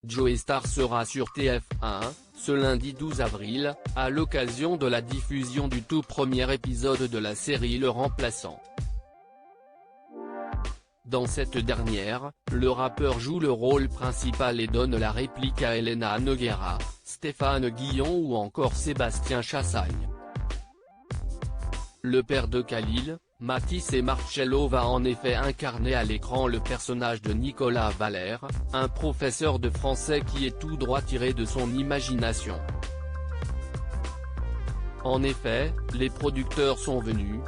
Joey Starr sera sur TF1, ce lundi 12 avril, à l'occasion de la diffusion du tout premier épisode de la série Le Remplaçant. Dans cette dernière, le rappeur joue le rôle principal et donne la réplique à Elena Nogueira, Stéphane Guillon ou encore Sébastien Chassagne. Le père de Khalil, Mathis et Marcello va en effet incarner à l'écran le personnage de Nicolas Valère, un professeur de français qui est tout droit tiré de son imagination. En effet, les producteurs sont venus,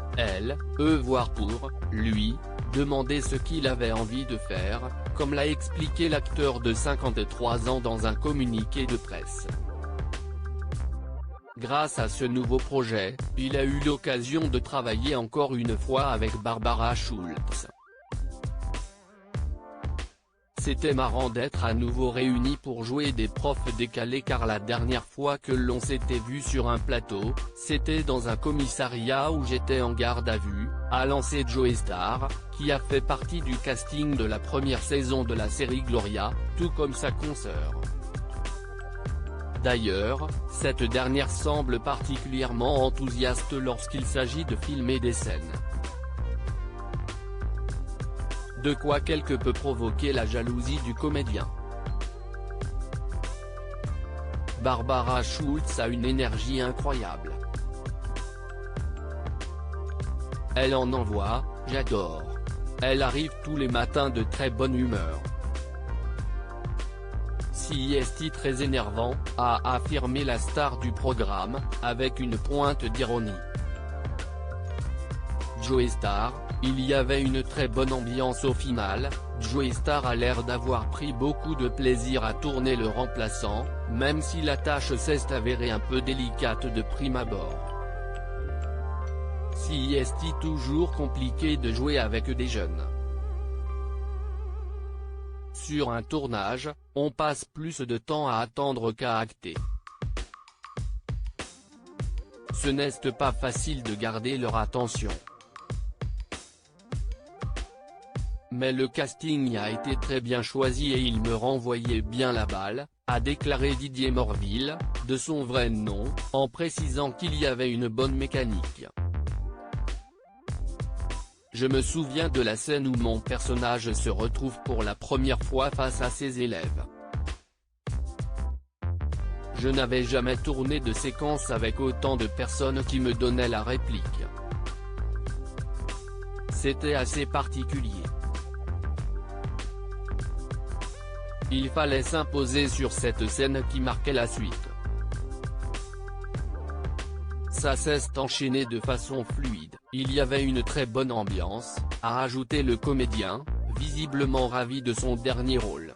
eux voir pour, lui, demander ce qu'il avait envie de faire, comme l'a expliqué l'acteur de 53 ans dans un communiqué de presse. Grâce à ce nouveau projet, il a eu l'occasion de travailler encore une fois avec Barbara Schultz. C'était marrant d'être à nouveau réunis pour jouer des profs décalés car la dernière fois que l'on s'était vu sur un plateau, c'était dans un commissariat où j'étais en garde à vue, a lancé Joey Starr, qui a fait partie du casting de la première saison de la série Gloria, tout comme sa consoeur. D'ailleurs, cette dernière semble particulièrement enthousiaste lorsqu'il s'agit de filmer des scènes. De quoi quelque peu provoquer la jalousie du comédien. Barbara Schultz a une énergie incroyable. Elle en envoie, j'adore. Elle arrive tous les matins de très bonne humeur. Si est très énervant, a affirmé la star du programme, avec une pointe d'ironie. Joey Starr, il y avait une très bonne ambiance au final. Joey Starr a l'air d'avoir pris beaucoup de plaisir à tourner Le Remplaçant, même si la tâche s'est avérée un peu délicate de prime abord. Si est toujours compliqué de jouer avec des jeunes. Sur un tournage, on passe plus de temps à attendre qu'à acter. Ce n'est pas facile de garder leur attention. Mais le casting a été très bien choisi et il me renvoyait bien la balle, a déclaré Didier Morville, de son vrai nom, en précisant qu'il y avait une bonne mécanique. Je me souviens de la scène où mon personnage se retrouve pour la première fois face à ses élèves. Je n'avais jamais tourné de séquence avec autant de personnes qui me donnaient la réplique. C'était assez particulier. Il fallait s'imposer sur cette scène qui marquait la suite. Ça s'est enchaîné de façon fluide, il y avait une très bonne ambiance, a ajouté le comédien, visiblement ravi de son dernier rôle.